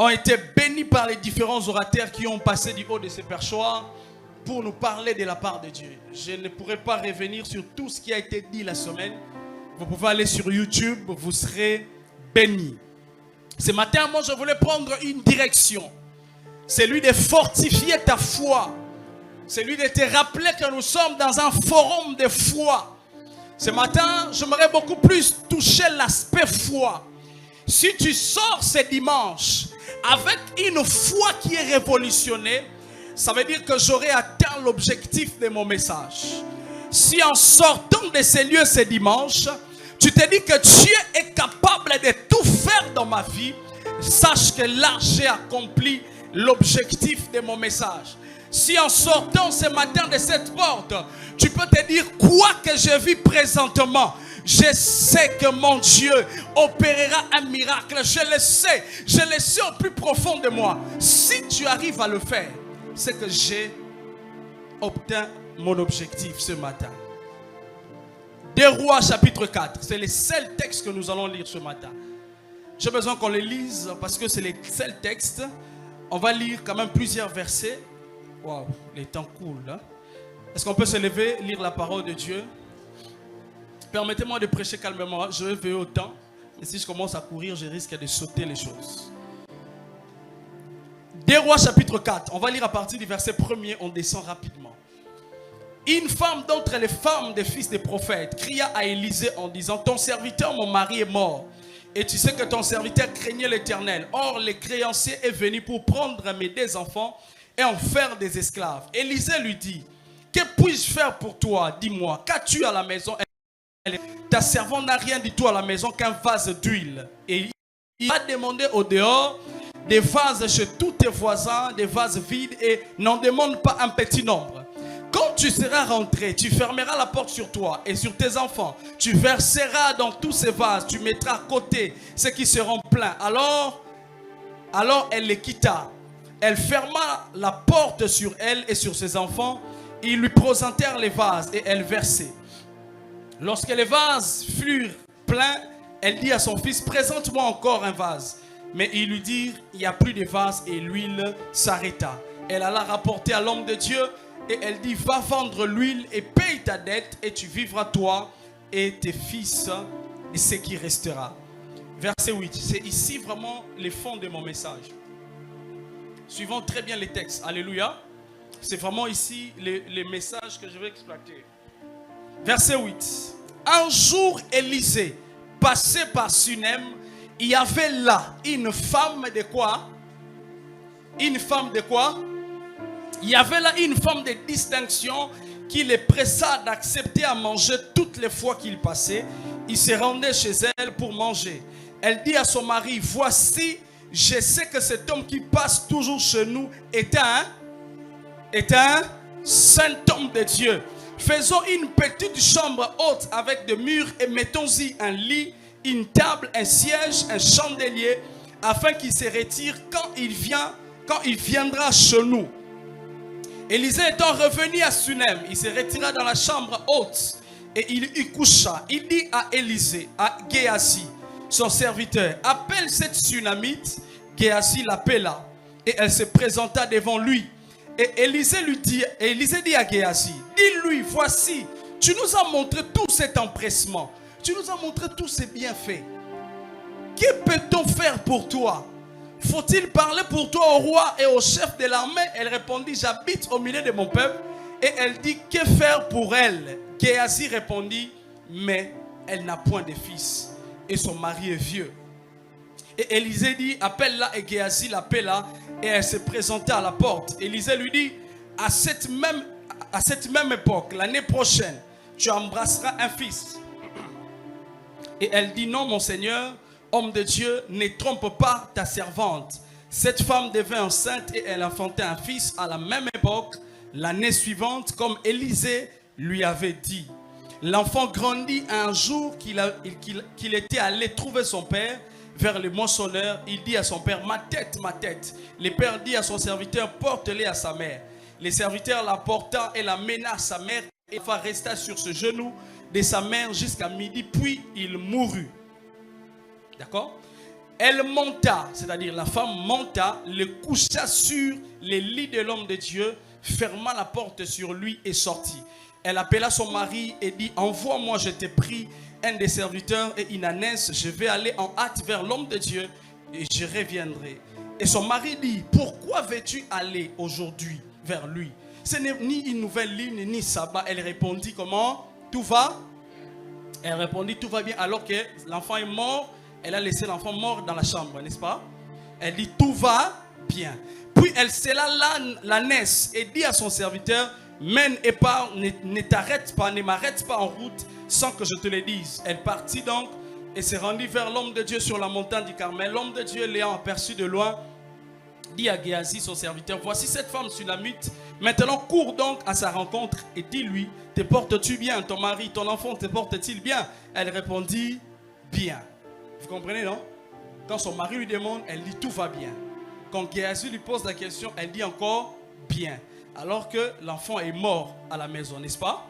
ont été bénis par les différents orateurs qui ont passé du haut de ces perchoirs pour nous parler de la part de Dieu. Je ne pourrai pas revenir sur tout ce qui a été dit la semaine. Vous pouvez aller sur YouTube, vous serez bénis. Ce matin, moi, je voulais prendre une direction. C'est lui de fortifier ta foi. C'est lui de te rappeler que nous sommes dans un forum de foi. Ce matin, j'aimerais beaucoup plus toucher l'aspect foi. Si tu sors ce dimanche avec une foi qui est révolutionnée, ça veut dire que j'aurai atteint l'objectif de mon message. Si en sortant de ces lieux ce dimanche, tu te dis que Dieu est capable de tout faire dans ma vie, sache que là j'ai accompli l'objectif de mon message. Si en sortant ce matin de cette porte, tu peux te dire quoi que je vis présentement, je sais que mon Dieu opérera un miracle. Je le sais au plus profond de moi. Si tu arrives à le faire, c'est que j'ai obtenu mon objectif ce matin. 2 Rois chapitre 4, c'est le seul texte que nous allons lire ce matin. J'ai besoin qu'on le lise parce que c'est le seul texte. On va lire quand même plusieurs versets. Waouh, les temps coulent. Hein? Est-ce qu'on peut se lever, lire la parole de Dieu? Permettez-moi de prêcher calmement. Je vais veiller au temps. Et si je commence à courir, je risque de sauter les choses. 2 Rois chapitre 4. On va lire à partir du verset 1er. On descend rapidement. Une femme d'entre les femmes des fils des prophètes cria à Élisée en disant: ton serviteur, mon mari, est mort. Et tu sais que ton serviteur craignait l'Éternel. Or, le créancier est venu pour prendre mes 2 enfants et en faire des esclaves. Élisée lui dit: que puis-je faire pour toi? Dis-moi, qu'as-tu à la maison? Ta servante n'a rien du tout à la maison qu'un vase d'huile. Et il a demandé au dehors des vases chez tous tes voisins, des vases vides, et n'en demande pas un petit nombre. Quand tu seras rentré, tu fermeras la porte sur toi et sur tes enfants. Tu verseras dans tous ces vases, tu mettras à côté ceux qui seront pleins. Alors elle les quitta. Elle ferma la porte sur elle et sur ses enfants. Ils lui présentèrent les vases et elle versait. Lorsque les vases furent pleins, elle dit à son fils: présente-moi encore un vase. Mais il lui dit: il n'y a plus de vase, et l'huile s'arrêta. Elle alla rapporter à l'homme de Dieu et elle dit: va vendre l'huile et paye ta dette, et tu vivras toi et tes fils et ce qui restera. Verset 8, c'est ici vraiment le fond de mon message. Suivons très bien les textes. Alléluia. C'est vraiment ici les messages que je vais exploiter. Verset 8. Un jour, Élisée passait par Sunem. Il y avait là une femme de quoi? Une femme de quoi? Il y avait là une femme de distinction qui les pressa d'accepter à manger toutes les fois qu'il passait. Il se rendait chez elle pour manger. Elle dit à son mari: voici, je sais que cet homme qui passe toujours chez nous est un saint homme de Dieu. Faisons une petite chambre haute avec des murs et mettons-y un lit, une table, un siège, un chandelier, afin qu'il se retire quand il viendra chez nous. Élisée étant revenu à Sunem, il se retira dans la chambre haute et il y coucha. Il dit à Élisée, à Géasi, son serviteur: appelle cette Sunamite. Géasi l'appela et elle se présenta devant lui. Et Élisée dit à Géasi: dis-lui, voici, tu nous as montré tout cet empressement, tu nous as montré tous ces bienfaits. Que peut-on faire pour toi? Faut-il parler pour toi au roi et au chef de l'armée? Elle répondit: j'habite au milieu de mon peuple. Et elle dit: que faire pour elle? Géasi répondit: mais elle n'a point de fils et son mari est vieux. Et Élisée dit: appelle-la. Et Géasi l'appela et elle se présenta à la porte. Élisée lui dit: à cette même époque, l'année prochaine, tu embrasseras un fils. Et elle dit: non, mon Seigneur, homme de Dieu, ne trompe pas ta servante. Cette femme devint enceinte et elle enfantait un fils à la même époque, l'année suivante, comme Élisée lui avait dit. L'enfant grandit. Un jour qu'il était allé trouver son père vers le moissonneur, il dit à son père: ma tête, ma tête. Le père dit à son serviteur: porte-les à sa mère. Le serviteur la porta et la mena à sa mère. Et l'enfant resta sur ce genou de sa mère jusqu'à midi, puis il mourut. D'accord? Elle monta, c'est-à-dire la femme monta, le coucha sur les lits de l'homme de Dieu, ferma la porte sur lui et sortit. Elle appela son mari et dit, envoie-moi, je t'ai pris un des serviteurs et une ânesse, je vais aller en hâte vers l'homme de Dieu et je reviendrai. Et son mari dit, pourquoi veux-tu aller aujourd'hui vers lui? Ce n'est ni une nouvelle ligne, ni sabbat. Elle répondit, comment? Tout va? Elle répondit, tout va bien, alors que l'enfant est mort. Elle a laissé l'enfant mort dans la chambre, n'est-ce pas? Elle dit, tout va bien. Puis elle scella l'ânesse et dit à son serviteur, mène et pars, ne t'arrête pas, ne m'arrête pas en route sans que je te le dise. Elle partit donc et se rendit vers l'homme de Dieu sur la montagne du Carmel. L'homme de Dieu, l'ayant aperçu de loin, dit à Géasi, son serviteur, voici cette femme sunamite. Maintenant cours donc à sa rencontre et dis-lui, te portes-tu bien? Ton mari, ton enfant, te porte-t-il bien? Elle répondit, bien. Vous comprenez, non? Quand son mari lui demande, elle dit, tout va bien. Quand Géasi lui pose la question, elle dit encore, bien. Alors que l'enfant est mort à la maison, n'est-ce pas?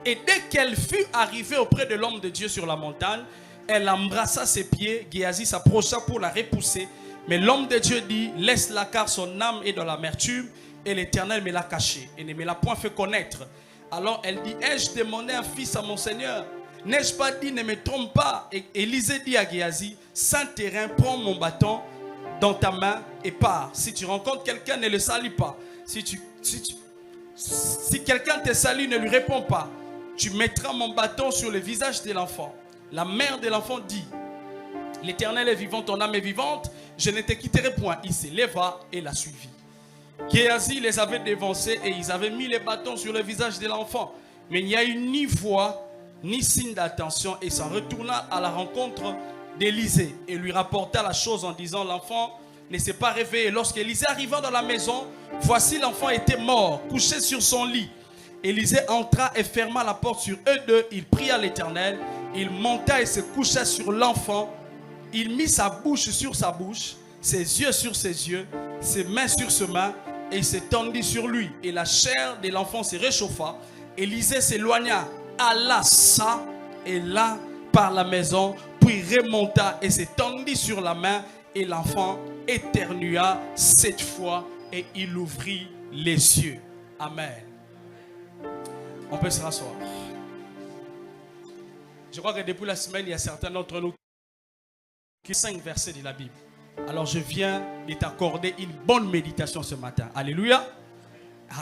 Et dès qu'elle fut arrivée auprès de l'homme de Dieu sur la montagne, elle embrassa ses pieds. Géasi s'approcha pour la repousser. Mais l'homme de Dieu dit, laisse-la car son âme est dans l'amertume et l'Éternel me l'a cachée et ne me l'a point fait connaître. Alors elle dit, ai-je demandé un fils à mon Seigneur? N'ai-je pas dit, ne me trompe pas? Et Élisée dit à Géasi, saint terrain, prends mon bâton dans ta main et pars. Si tu rencontres quelqu'un, ne le salue pas. Si quelqu'un te salue, ne lui réponds pas. Tu mettras mon bâton sur le visage de l'enfant. La mère de l'enfant dit, l'Éternel est vivant, ton âme est vivante, je ne te quitterai point. Il se leva et la suivit. Géasi les avait dévancés et ils avaient mis les bâtons sur le visage de l'enfant. Mais il n'y a eu ni voix, ni signe d'attention, et s'en retourna à la rencontre d'Élisée et lui rapporta la chose en disant, l'enfant ne s'est pas réveillé. Lorsqu'Élisée arriva dans la maison, voici l'enfant était mort, couché sur son lit. Élisée entra et ferma la porte sur eux deux. Il pria l'Éternel. Il monta et se coucha sur l'enfant. Il mit sa bouche sur sa bouche, ses yeux sur ses yeux, ses mains sur ses mains, et il se tendit sur lui. Et la chair de l'enfant se réchauffa. Élisée s'éloigna, alla ça et là par la maison, puis remonta et se tendit sur la main, et l'enfant éternua 7 fois et il ouvrit les yeux. Amen. On peut se rasseoir. Je crois que depuis la semaine, il y a certains d'entre nous qui 5 versets de la Bible. Alors je viens de t'accorder une bonne méditation ce matin. Alléluia.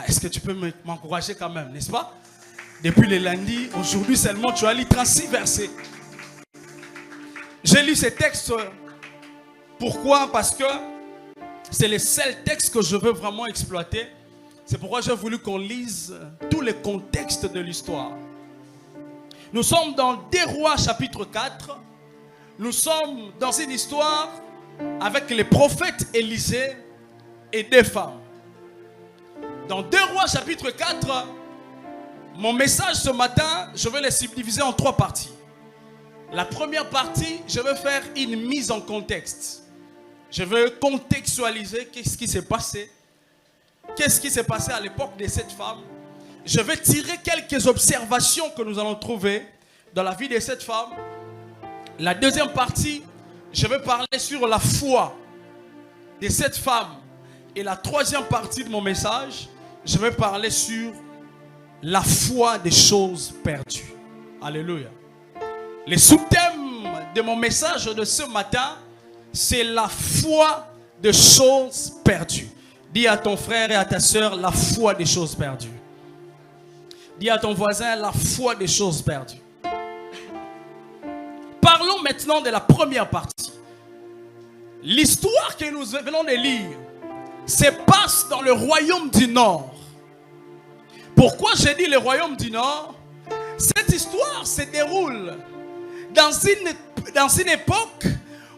Est-ce que tu peux m'encourager quand même, n'est-ce pas? Depuis le lundi, aujourd'hui seulement, tu as lu 36 versets. J'ai lu ces textes. Pourquoi? Parce que c'est le seul texte que je veux vraiment exploiter. C'est pourquoi j'ai voulu qu'on lise tous les contextes de l'histoire. Nous sommes dans 2 Rois chapitre 4. Nous sommes dans une histoire avec les prophètes Élisée et 2 femmes. Dans 2 Rois chapitre 4, mon message ce matin, je vais les subdiviser en 3 parties. La première partie, je vais faire une mise en contexte. Je veux contextualiser qu'est-ce qui s'est passé. Qu'est-ce qui s'est passé à l'époque de cette femme. Je vais tirer quelques observations que nous allons trouver dans la vie de cette femme. La deuxième partie, je vais parler sur la foi de cette femme. Et la troisième partie de mon message, je vais parler sur la foi des choses perdues. Alléluia. Le sous-thème de mon message de ce matin, c'est la foi des choses perdues. Dis à ton frère et à ta soeur, la foi des choses perdues. Dis à ton voisin, la foi des choses perdues. Parlons maintenant de la première partie. L'histoire que nous venons de lire se passe dans le royaume du Nord. Pourquoi j'ai dit le royaume du Nord? Cette histoire se déroule dans une époque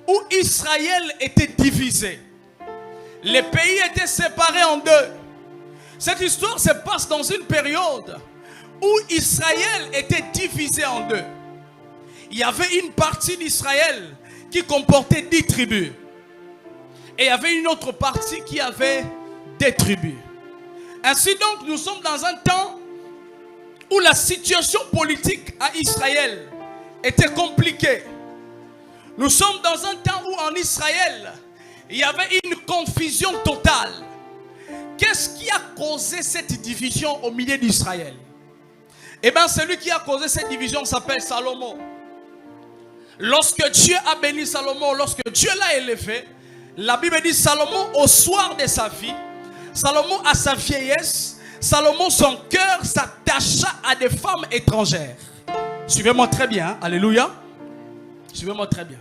où Israël était divisé. Les pays étaient séparés en 2. Cette histoire se passe dans une période où Israël était divisé en 2. Il y avait une partie d'Israël qui comportait 10 tribus. Et il y avait une autre partie qui avait des tribus. Ainsi donc, nous sommes dans un temps où la situation politique à Israël était compliquée. Nous sommes dans un temps où en Israël, il y avait une confusion totale. Qu'est-ce qui a causé cette division au milieu d'Israël? Eh bien, celui qui a causé cette division s'appelle Salomon. Lorsque Dieu a béni Salomon, lorsque Dieu l'a élevé, la Bible dit Salomon au soir de sa vie, Salomon à sa vieillesse, Salomon son cœur s'attacha à des femmes étrangères. Suivez-moi très bien, hein? Alléluia. Suivez-moi très bien.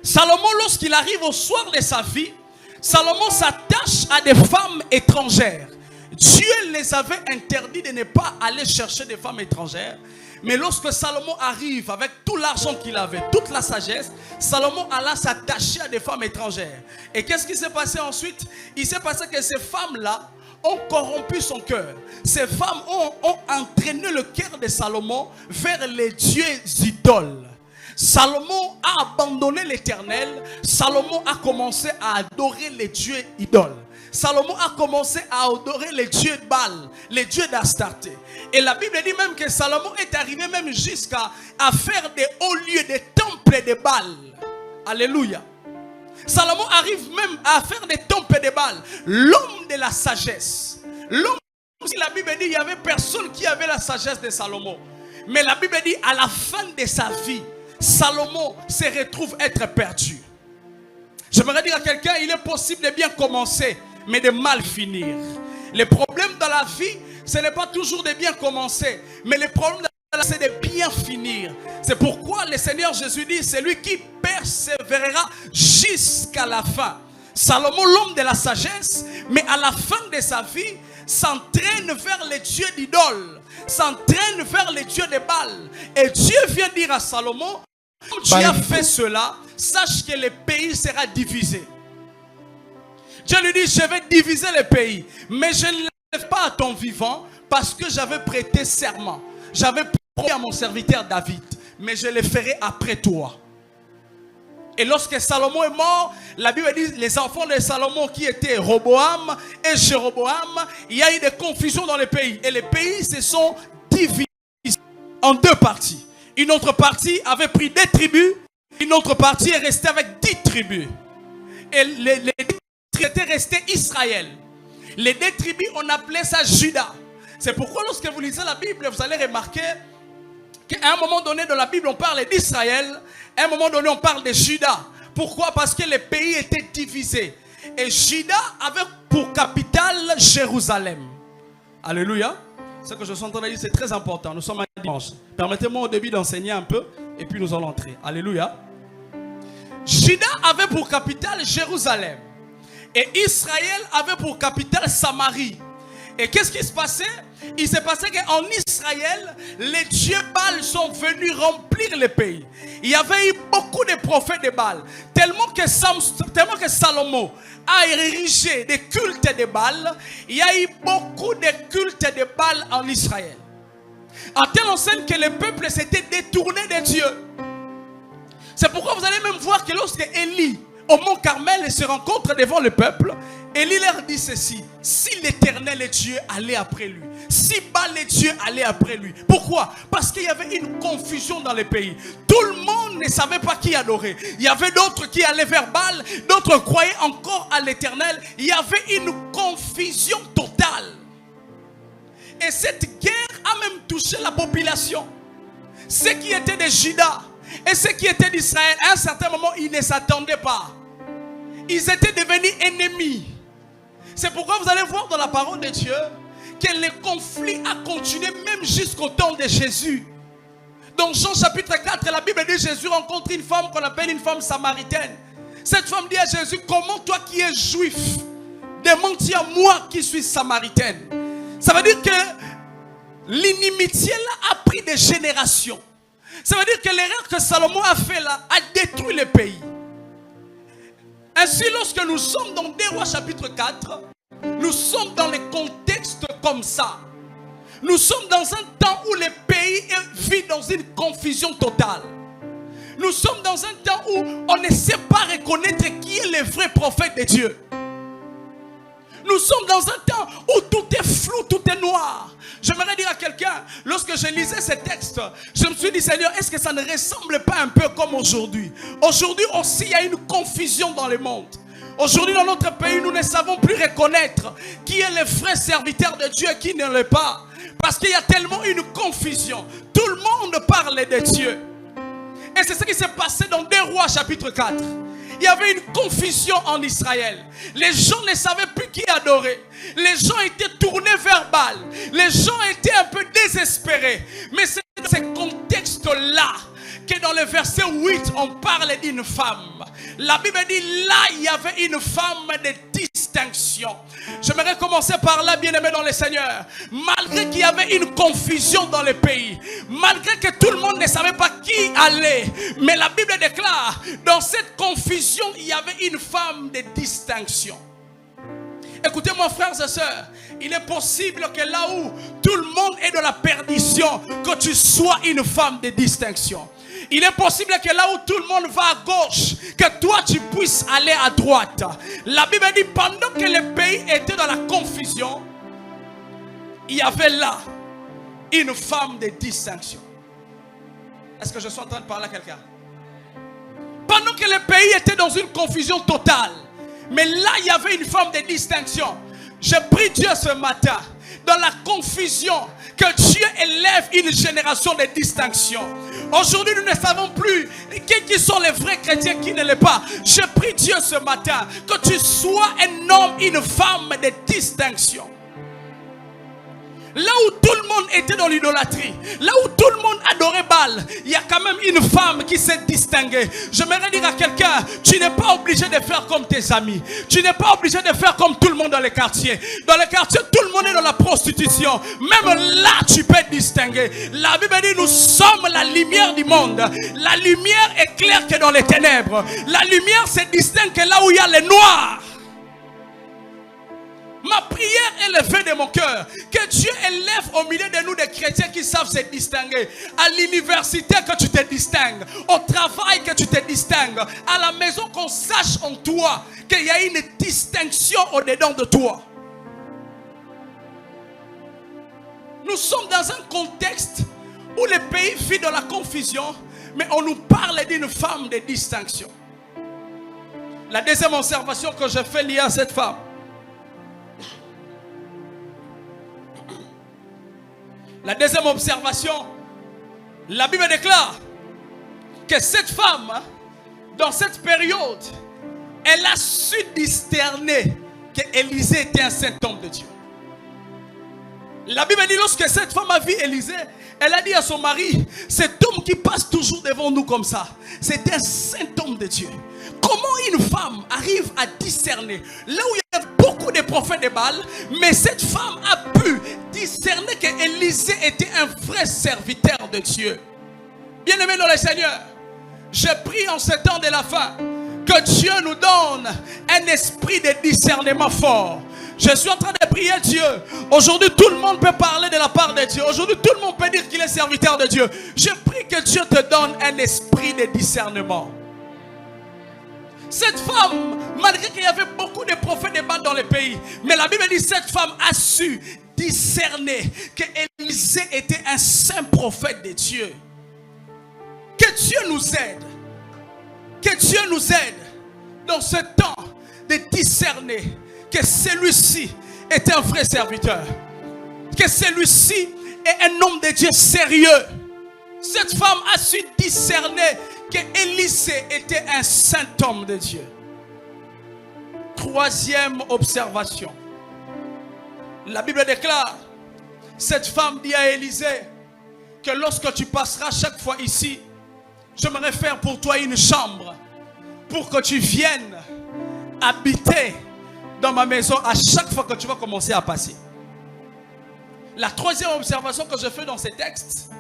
Salomon, lorsqu'il arrive au soir de sa vie, Salomon s'attache à des femmes étrangères. Dieu les avait interdit de ne pas aller chercher des femmes étrangères. Mais lorsque Salomon arrive avec tout l'argent qu'il avait, toute la sagesse, Salomon alla s'attacher à des femmes étrangères. Et qu'est-ce qui s'est passé ensuite? Il s'est passé que ces femmes-là ont corrompu son cœur. Ces femmes ont entraîné le cœur de Salomon vers les dieux idoles. Salomon a abandonné l'Éternel. Salomon a commencé à adorer les dieux idoles. Salomon a commencé à adorer les dieux de Baal, les dieux d'Astarté. Et la Bible dit même que Salomon est arrivé même jusqu'à faire des hauts lieux, des temples de Baal. Alléluia. Salomon arrive même à faire des temples de Baal. L'homme de la sagesse. L'homme, la Bible dit, il n'y avait personne qui avait la sagesse de Salomon. Mais la Bible dit, à la fin de sa vie, Salomon se retrouve être perdu. J'aimerais dire à quelqu'un, il est possible de bien commencer, mais de mal finir. Le problème dans la vie, ce n'est pas toujours de bien commencer, mais le problème dans la vie, c'est de bien finir. C'est pourquoi le Seigneur Jésus dit, c'est lui qui persévérera jusqu'à la fin. Salomon, l'homme de la sagesse, mais à la fin de sa vie, s'entraîne vers les dieux d'idoles, s'entraîne vers les dieux de Baal. Et Dieu vient dire à Salomon, comme tu as fait cela, sache que le pays sera divisé. Dieu lui dit, je vais diviser le pays, mais je ne le fais pas à ton vivant, parce que j'avais prêté serment. J'avais promis à mon serviteur David, mais je le ferai après toi. Et lorsque Salomon est mort, la Bible dit, les enfants de Salomon qui étaient Roboam et Jéroboam, il y a eu des confusions dans le pays. Et les pays se sont divisés en deux parties. Une autre partie avait pris 2 tribus, une autre partie est restée avec 10 tribus. Et les 10 tribus étaient restées Israël. Les 2 tribus, on appelait ça Juda. C'est pourquoi lorsque vous lisez la Bible, vous allez remarquer qu'à un moment donné dans la Bible, on parle d'Israël, à un moment donné, on parle de Juda. Pourquoi? Parce que les pays étaient divisés. Et Juda avait pour capitale Jérusalem. Alléluia. Ce que je suis en train de dire, c'est très important. Nous sommes un dimanche. Permettez-moi au début d'enseigner un peu, et puis nous allons entrer. Alléluia. Juda avait pour capitale Jérusalem. Et Israël avait pour capitale Samarie. Et qu'est-ce qui se passait? Il s'est passé qu'en Israël, les dieux Baal sont venus remplir le pays. Il y avait eu beaucoup de prophètes de Baal. Tellement que Salomon a érigé des cultes de Baal, il y a eu beaucoup de cultes de Baal en Israël. À telle enseigne que le peuple s'était détourné de Dieu. C'est pourquoi vous allez même voir que lorsque Élie, au mont Carmel, se rencontre devant le peuple, Élie leur dit ceci: si l'Éternel est Dieu, allez après lui. Si Baal est Dieu, allez après lui. Pourquoi? Parce qu'il y avait une confusion dans le pays. Tout le monde ne savait pas qui adorer. Il y avait d'autres qui allaient vers Baal, d'autres croyaient encore à l'Éternel. Il y avait une confusion totale. Et cette guerre a même touché la population. Ceux qui étaient de Juda et ceux qui étaient d'Israël, à un certain moment, ils ne s'attendaient pas. Ils étaient devenus ennemis. C'est pourquoi vous allez voir dans la parole de Dieu que le conflit a continué même jusqu'au temps de Jésus. Dans Jean chapitre 4, la Bible dit que Jésus rencontre une femme qu'on appelle une femme samaritaine. Cette femme dit à Jésus: comment toi qui es juif, demandes-tu à moi qui suis samaritaine? Ça veut dire que l'inimitié là a pris des générations. Ça veut dire que l'erreur que Salomon a fait là a détruit le pays. Ainsi, lorsque nous sommes dans 2 Rois chapitre 4, nous sommes dans les contextes comme ça. Nous sommes dans un temps où le pays vit dans une confusion totale. Nous sommes dans un temps où on ne sait pas reconnaître qui est le vrai prophète de Dieu. Nous sommes dans un temps où tout est flou, tout est noir. J'aimerais dire à quelqu'un, lorsque je lisais ces textes, je me suis dit, Seigneur, est-ce que ça ne ressemble pas un peu comme aujourd'hui? Aujourd'hui aussi, il y a une confusion dans le monde. Aujourd'hui, dans notre pays, nous ne savons plus reconnaître qui est le vrai serviteur de Dieu et qui ne l'est pas. Parce qu'il y a tellement une confusion. Tout le monde parle de Dieu. Et c'est ce qui s'est passé dans 2 Rois chapitre 4. Il y avait une confusion en Israël. Les gens ne savaient plus qui adorer. Les gens étaient tournés vers Baal. Les gens étaient un peu désespérés. Mais c'est dans ce contexte-là que dans le verset 8, on parle d'une femme. La Bible dit, là, il y avait une femme de distinction. J'aimerais commencer par là, bien-aimé dans le Seigneur. Malgré qu'il y avait une confusion dans le pays, malgré que tout le monde ne savait pas qui allait, mais la Bible déclare, dans cette confusion, il y avait une femme de distinction. Écoutez-moi, frères et sœurs, il est possible que là où tout le monde est dans la perdition, que tu sois une femme de distinction. Il est possible que là où tout le monde va à gauche, que toi tu puisses aller à droite. La Bible dit, pendant que le pays était dans la confusion, il y avait là une femme de distinction. Est-ce que je suis en train de parler à quelqu'un? Pendant que le pays était dans une confusion totale, mais là il y avait une femme de distinction. Je prie Dieu ce matin, dans la confusion, que Dieu élève une génération de distinction. Aujourd'hui, nous ne savons plus qui sont les vrais chrétiens, qui ne l'est pas. Je prie Dieu ce matin que tu sois un homme, une femme de distinction. Là où tout le monde était dans l'idolâtrie, là où tout le monde adorait Baal, il y a quand même une femme qui s'est distinguée. J'aimerais dire à quelqu'un, tu n'es pas obligé de faire comme tes amis. Tu n'es pas obligé de faire comme tout le monde dans les quartiers. Dans les quartiers, tout le monde est dans la prostitution. Même là, tu peux te distinguer. La Bible dit, nous sommes la lumière du monde. La lumière est claire que dans les ténèbres. La lumière se distingue que là où il y a les noirs. Ma prière est levée de mon cœur. Que Dieu élève au milieu de nous des chrétiens qui savent se distinguer. À l'université, que tu te distingues. Au travail, que tu te distingues. À la maison, qu'on sache en toi qu'il y a une distinction au-dedans de toi. Nous sommes dans un contexte où le pays vit dans la confusion, mais on nous parle d'une femme de distinction. La deuxième observation que je fais liée à cette femme, la deuxième observation, la Bible déclare que cette femme, dans cette période, elle a su discerner que Élisée était un saint homme de Dieu. La Bible dit, lorsque cette femme a vu Élisée, elle a dit à son mari, cet homme qui passe toujours devant nous comme ça, c'est un saint homme de Dieu. Comment une femme arrive à discerner là où il y a beaucoup de prophètes de Baal, mais cette femme a pu discerner que Élisée était un vrai serviteur de Dieu. Bien-aimé dans le Seigneur, je prie en ce temps de la fin que Dieu nous donne un esprit de discernement fort. Je suis en train de prier Dieu. Aujourd'hui, tout le monde peut parler de la part de Dieu. Aujourd'hui, tout le monde peut dire qu'il est serviteur de Dieu. Je prie que Dieu te donne un esprit de discernement. Cette femme, malgré qu'il y avait beaucoup de prophètes de Baal dans le pays, mais la Bible dit que cette femme a su discerner que Élisée était un saint prophète de Dieu. Que Dieu nous aide. Que Dieu nous aide dans ce temps de discerner que celui-ci est un vrai serviteur. Que celui-ci est un homme de Dieu sérieux. Cette femme a su discerner que Élisée était un saint homme de Dieu. Troisième observation. La Bible déclare, cette femme dit à Élisée que lorsque tu passeras chaque fois ici, j'aimerais faire pour toi une chambre pour que tu viennes habiter dans ma maison à chaque fois que tu vas commencer à passer. La troisième observation que je fais dans ces textes,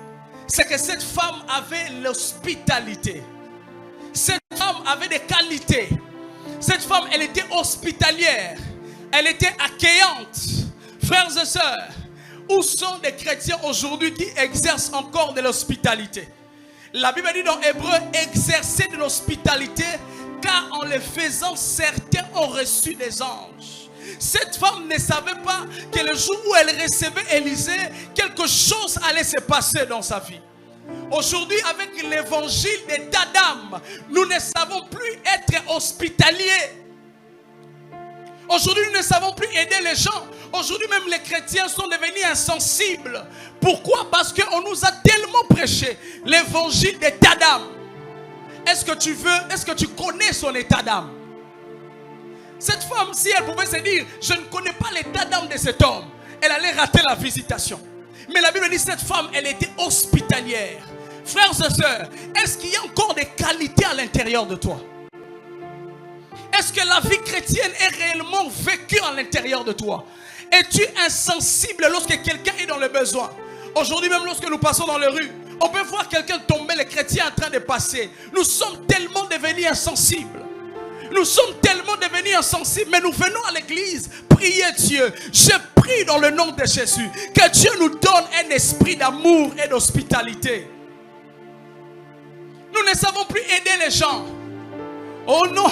c'est que cette femme avait l'hospitalité. Cette femme avait des qualités. Cette femme, elle était hospitalière. Elle était accueillante. Frères et sœurs, où sont des chrétiens aujourd'hui qui exercent encore de l'hospitalité? La Bible dit dans Hébreu, exercer de l'hospitalité, car en le faisant, certains ont reçu des anges. Cette femme ne savait pas que le jour où elle recevait Élisée, quelque chose allait se passer dans sa vie. Aujourd'hui, avec l'évangile des tas d'âmes, nous ne savons plus être hospitaliers. Aujourd'hui, nous ne savons plus aider les gens. Aujourd'hui, même les chrétiens sont devenus insensibles. Pourquoi? Parce qu'on nous a tellement prêché l'évangile des tas d'âmes. Est-ce que tu connais son état d'âme? Cette femme, si elle pouvait se dire, je ne connais pas l'état d'âme de cet homme, elle allait rater la visitation. Mais la Bible dit, cette femme, elle était hospitalière. Frères et sœurs, est-ce qu'il y a encore des qualités à l'intérieur de toi? Est-ce que la vie chrétienne est réellement vécue à l'intérieur de toi? Es-tu insensible lorsque quelqu'un est dans le besoin? Aujourd'hui même lorsque nous passons dans les rues, on peut voir quelqu'un tomber, les chrétiens en train de passer. Nous sommes tellement devenus insensibles. Nous sommes tellement devenus insensibles. Mais nous venons à l'église prier Dieu. Je prie dans le nom de Jésus que Dieu nous donne un esprit d'amour et d'hospitalité. Nous ne savons plus aider les gens. Oh non,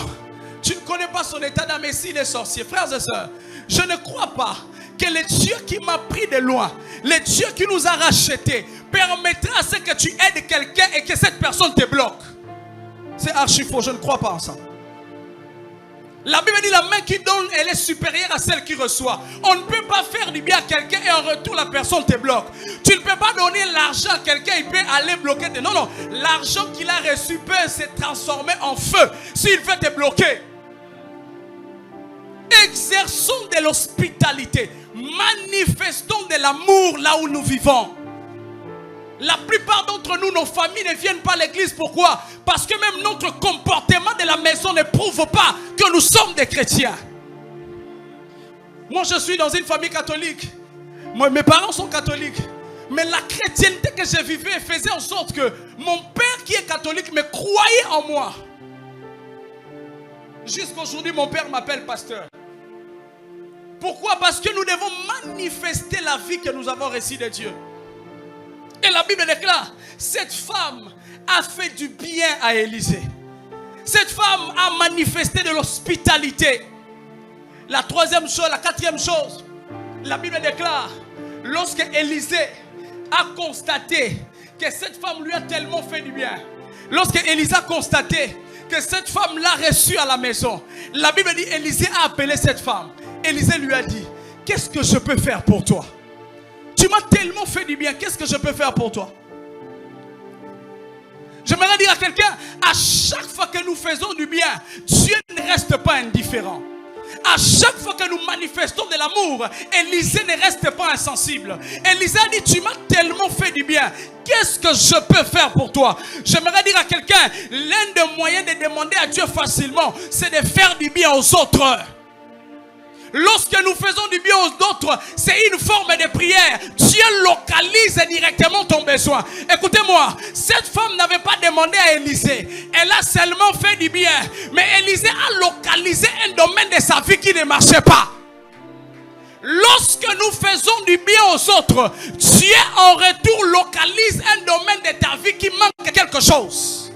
tu ne connais pas son état d'âme, ici les sorciers. Frères et sœurs, je ne crois pas que le Dieu qui m'a pris de loin, le Dieu qui nous a rachetés, permettra à ce que tu aides quelqu'un et que cette personne te bloque. C'est archi faux, je ne crois pas en ça. La Bible dit la main qui donne, elle est supérieure à celle qui reçoit. On ne peut pas faire du bien à quelqu'un et en retour la personne te bloque. Tu ne peux pas donner l'argent à quelqu'un, il peut aller bloquer. Non, non, l'argent qu'il a reçu peut se transformer en feu s'il veut te bloquer. Exerçons de l'hospitalité. Manifestons de l'amour là où nous vivons. La plupart d'entre nous, nos familles ne viennent pas à l'église. Pourquoi? Parce que même notre comportement de la maison ne prouve pas que nous sommes des chrétiens. Moi, je suis dans une famille catholique. Mes parents sont catholiques. Mais la chrétienté que je vivais faisait en sorte que mon père qui est catholique me croyait en moi. Jusqu'aujourd'hui, mon père m'appelle pasteur. Pourquoi? Parce que nous devons manifester la vie que nous avons reçue de Dieu. Et la Bible déclare, cette femme a fait du bien à Élisée. Cette femme a manifesté de l'hospitalité. La troisième chose, la quatrième chose, la Bible déclare, lorsque Élisée a constaté que cette femme lui a tellement fait du bien, lorsque Élisée a constaté que cette femme l'a reçue à la maison, la Bible dit, Élisée a appelé cette femme. Élisée lui a dit, qu'est-ce que je peux faire pour toi? Tu m'as tellement fait du bien, qu'est-ce que je peux faire pour toi? J'aimerais dire à quelqu'un, à chaque fois que nous faisons du bien, Dieu ne reste pas indifférent. À chaque fois que nous manifestons de l'amour, Élisée ne reste pas insensible. Élisée a dit, tu m'as tellement fait du bien, qu'est-ce que je peux faire pour toi? J'aimerais dire à quelqu'un, l'un des moyens de demander à Dieu facilement, c'est de faire du bien aux autres. Lorsque nous faisons du bien aux autres, c'est une forme de prière. Dieu localise directement ton besoin. Écoutez-moi, cette femme n'avait pas demandé à Élisée. Elle a seulement fait du bien. Mais Élisée a localisé un domaine de sa vie qui ne marchait pas. Lorsque nous faisons du bien aux autres, Dieu en retour localise un domaine de ta vie qui manque quelque chose.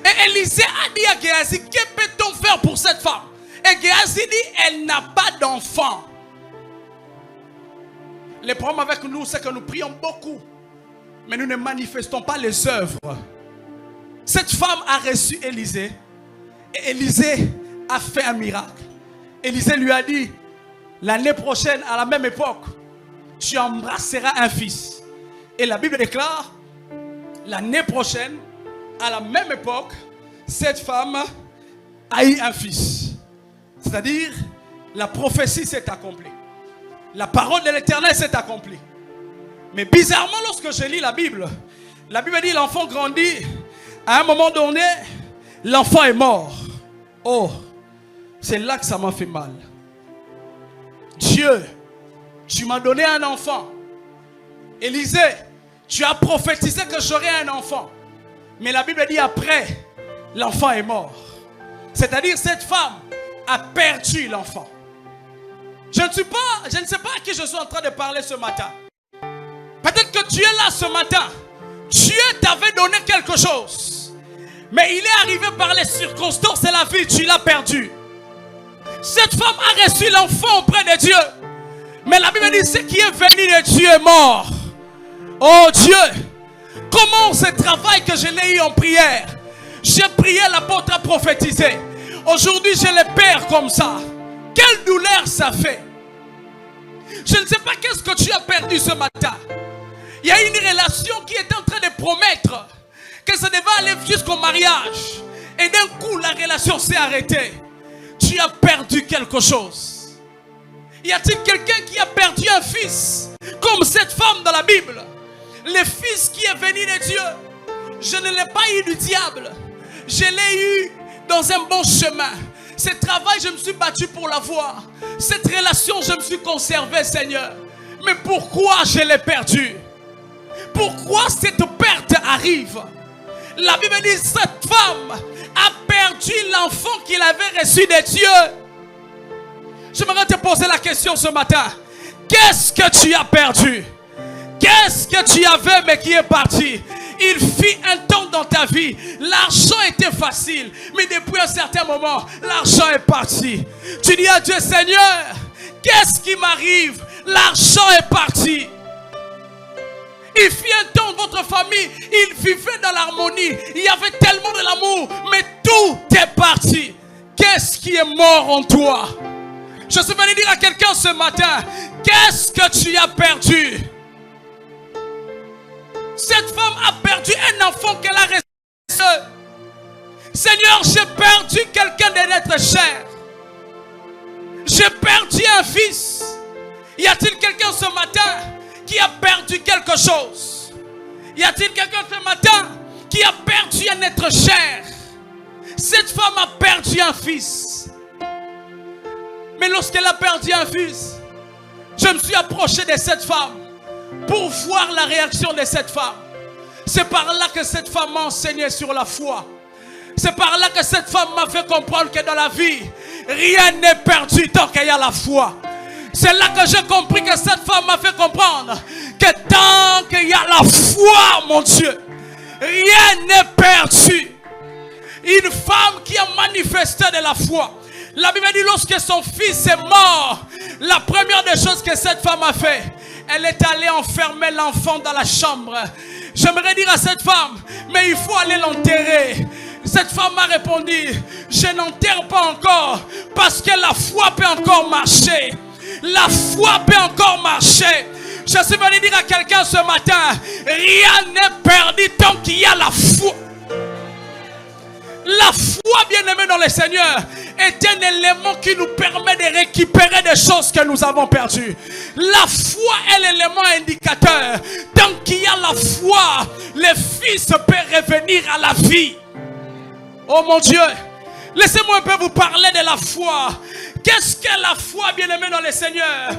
Et Élisée a dit à Géasi, que peut-on faire pour cette femme? Et Géasi dit, elle n'a pas d'enfant. Le problème avec nous, c'est que nous prions beaucoup, mais nous ne manifestons pas les œuvres. Cette femme a reçu Élisée, et Élisée a fait un miracle. Élisée lui a dit, l'année prochaine, à la même époque, tu embrasseras un fils. Et la Bible déclare, l'année prochaine, à la même époque, cette femme a eu un fils. C'est-à-dire, la prophétie s'est accomplie. La parole de l'Éternel s'est accomplie. Mais bizarrement, lorsque je lis la Bible dit l'enfant grandit. À un moment donné, l'enfant est mort. Oh, c'est là que ça m'a fait mal. Dieu, tu m'as donné un enfant. Élisée, tu as prophétisé que j'aurais un enfant. Mais la Bible dit après, l'enfant est mort. C'est-à-dire, cette femme a perdu l'enfant. Je ne sais pas à qui je suis en train de parler ce matin. Peut-être que tu es là ce matin. Dieu t'avait donné quelque chose. Mais il est arrivé par les circonstances et la vie, tu l'as perdu. Cette femme a reçu l'enfant auprès de Dieu. Mais la Bible dit, ce qui est venu de Dieu est mort. Oh Dieu, comment ce travail que je l'ai eu en prière, j'ai prié, l'apôtre a prophétisé. Aujourd'hui, je le perds comme ça. Quelle douleur ça fait. Je ne sais pas qu'est-ce que tu as perdu ce matin. Il y a une relation qui est en train de promettre que ça devait aller jusqu'au mariage. Et d'un coup, la relation s'est arrêtée. Tu as perdu quelque chose. Y a-t-il quelqu'un qui a perdu un fils comme cette femme dans la Bible? Le fils qui est venu de Dieu. Je ne l'ai pas eu du diable. Je l'ai eu dans un bon chemin. Ce travail, je me suis battu pour l'avoir. Cette relation, je me suis conservé, Seigneur. Mais pourquoi je l'ai perdu? Pourquoi cette perte arrive? La Bible dit, cette femme a perdu l'enfant qu'il avait reçu de Dieu. J'aimerais te poser la question ce matin. Qu'est-ce que tu as perdu? Qu'est-ce que tu avais mais qui est parti? Il fit un temps dans ta vie. L'argent était facile. Mais depuis un certain moment, l'argent est parti. Tu dis à Dieu, Seigneur, qu'est-ce qui m'arrive? L'argent est parti. Il fit un temps dans votre famille. Il vivait dans l'harmonie. Il y avait tellement de l'amour. Mais tout est parti. Qu'est-ce qui est mort en toi? Je suis venu dire à quelqu'un ce matin, qu'est-ce que tu as perdu? Cette femme a perdu un enfant qu'elle a reçu. Seigneur, j'ai perdu quelqu'un de notre chair. J'ai perdu un fils. Y a-t-il quelqu'un ce matin qui a perdu quelque chose? Y a-t-il quelqu'un ce matin qui a perdu un être cher? Cette femme a perdu un fils. Mais lorsqu'elle a perdu un fils, je me suis approché de cette femme pour voir la réaction de cette femme. C'est par là que cette femme m'a enseigné sur la foi. C'est par là que cette femme m'a fait comprendre que dans la vie, rien n'est perdu tant qu'il y a la foi. C'est là que j'ai compris que cette femme m'a fait comprendre que tant qu'il y a la foi, mon Dieu, rien n'est perdu. Une femme qui a manifesté de la foi. La Bible dit lorsque son fils est mort, la première des choses que cette femme a fait, elle est allée enfermer l'enfant dans la chambre. J'aimerais dire à cette femme, mais il faut aller l'enterrer. Cette femme m'a répondu, je n'enterre pas encore parce que la foi peut encore marcher. La foi peut encore marcher. Je suis venu dire à quelqu'un ce matin, rien n'est perdu tant qu'il y a la foi. La foi, bien-aimée dans le Seigneur, est un élément qui nous permet de récupérer des choses que nous avons perdues. La foi est l'élément indicateur. Tant qu'il y a la foi, le Fils peut revenir à la vie. Oh mon Dieu, laissez-moi un peu vous parler de la foi. Qu'est-ce que la foi, bien-aimée dans le Seigneur?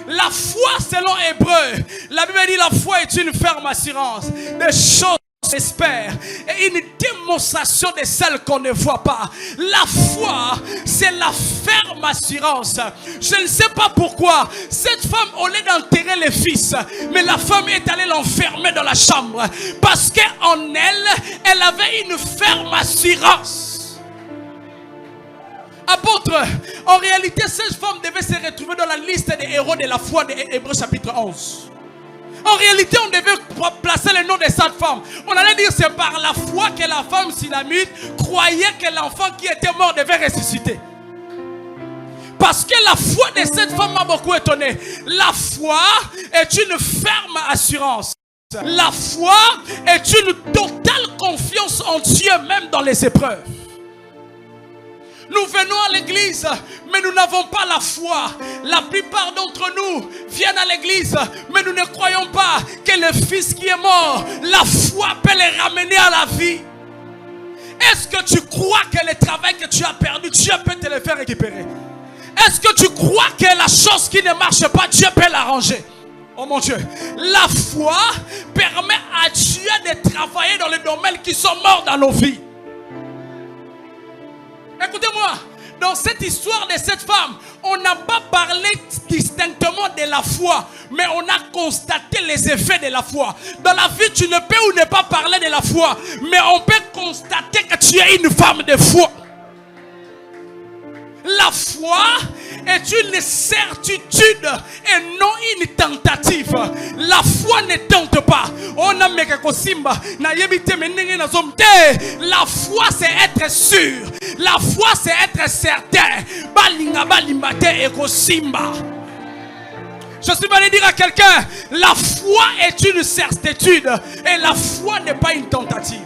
La foi, selon Hébreu, la Bible dit la foi est une ferme assurance des choses espère et une démonstration de celles qu'on ne voit pas. La foi, c'est la ferme assurance. Je ne sais pas pourquoi cette femme, au lieu d'enterrer les fils, mais la femme est allée l'enfermer dans la chambre parce qu'en elle, elle avait une ferme assurance. Apôtre, en réalité, cette femme devait se retrouver dans la liste des héros de la foi de Hébreux chapitre 11. En réalité, on devait placer le nom de cette femme. On allait dire c'est par la foi que la femme Sulamite croyait que l'enfant qui était mort devait ressusciter. Parce que la foi de cette femme m'a beaucoup étonné. La foi est une ferme assurance. La foi est une totale confiance en Dieu même dans les épreuves. Nous venons à l'église, mais nous n'avons pas la foi. La plupart d'entre nous viennent à l'église, mais nous ne croyons pas que le fils qui est mort, la foi peut les ramener à la vie. Est-ce que tu crois que le travail que tu as perdu, Dieu peut te le faire récupérer? Est-ce que tu crois que la chose qui ne marche pas, Dieu peut l'arranger? Oh mon Dieu, la foi permet à Dieu de travailler dans les domaines qui sont morts dans nos vies. Écoutez-moi, dans cette histoire de cette femme, on n'a pas parlé distinctement de la foi, mais on a constaté les effets de la foi. Dans la vie, tu ne peux ou ne pas parler de la foi, mais on peut constater que tu es une femme de foi. La foi est une certitude et non une tentative. La foi ne tente pas. La foi c'est être sûr. La foi c'est être certain. Je suis venu dire à quelqu'un, la foi est une certitude et la foi n'est pas une tentative.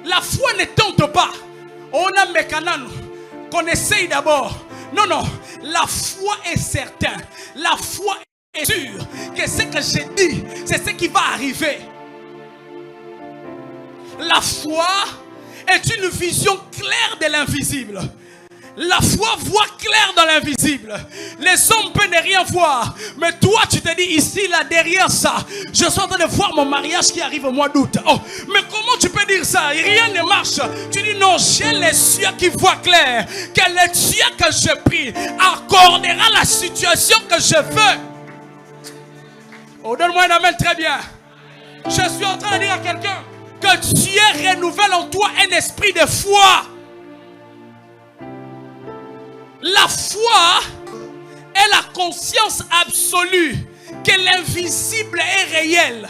La foi ne tente pas. On a mécanano qu'on essaye d'abord. Non, non. La foi est certaine. La foi est sûre que ce que j'ai dit, c'est ce qui va arriver. La foi est une vision claire de l'invisible. La foi voit clair dans l'invisible. Les hommes peuvent ne rien voir. Mais toi, tu te dis ici, là, derrière ça, je suis en train de voir mon mariage qui arrive au mois d'août. Oh, mais comment tu peux dire ça? Rien ne marche. Tu dis non, j'ai les cieux qui voient clair. Que le Dieu que je prie accordera la situation que je veux. Oh, donne-moi un amen très bien. Je suis en train de dire à quelqu'un que Dieu renouvelle en toi un esprit de foi. La foi est la conscience absolue que l'invisible est réel.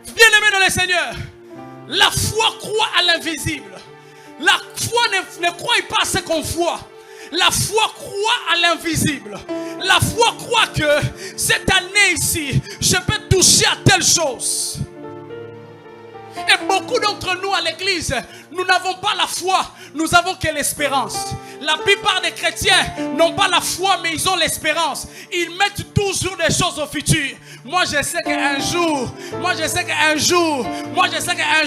Bien-aimé dans le Seigneur, la foi croit à l'invisible. La foi ne croit pas à ce qu'on voit. La foi croit à l'invisible. La foi croit que cette année ici, je peux toucher à telle chose. Et beaucoup d'entre nous à l'église, nous n'avons pas la foi, nous avons que l'espérance. La plupart des chrétiens n'ont pas la foi, mais ils ont l'espérance. Ils mettent toujours des choses au futur. Moi je sais qu'un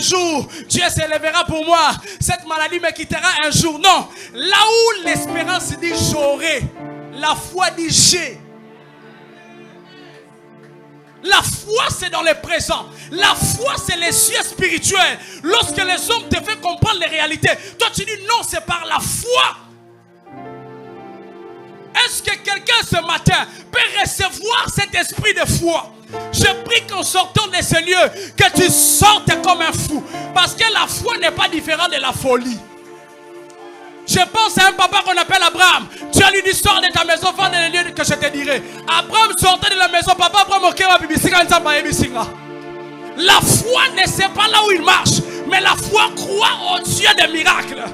jour, Dieu s'élèvera pour moi. Cette maladie me quittera un jour. Non, là où l'espérance dit j'aurai, la foi dit j'ai. La foi c'est dans le présent. La foi c'est les cieux spirituels. Lorsque les hommes te font comprendre les réalités, toi tu dis non, c'est par la foi. Est-ce que quelqu'un ce matin peut recevoir cet esprit de foi? Je prie qu'en sortant de ce lieu, que tu sortes comme un fou. Parce que la foi n'est pas différente de la folie. Je pense à un papa qu'on appelle Abraham. Tu as lui dit sors de ta maison, va dans le lieu que je te dirai. Abraham sortait de la maison, papa Abraham la foi ne sait pas là où il marche, mais la foi croit au Dieu des miracles.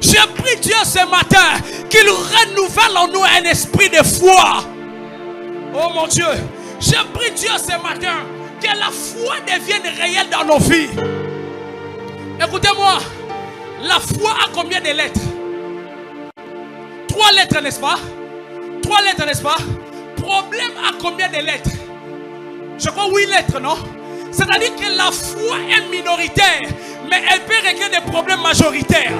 Je prie Dieu ce matin qu'il renouvelle en nous un esprit de foi. Oh mon Dieu, je prie Dieu ce matin que la foi devienne réelle dans nos vies. Écoutez-moi. La foi a combien de lettres? 3 lettres, n'est-ce pas? 3 lettres, n'est-ce pas? Problème a combien de lettres? Je crois 8 lettres, non? C'est-à-dire que la foi est minoritaire, mais elle peut régler des problèmes majoritaires.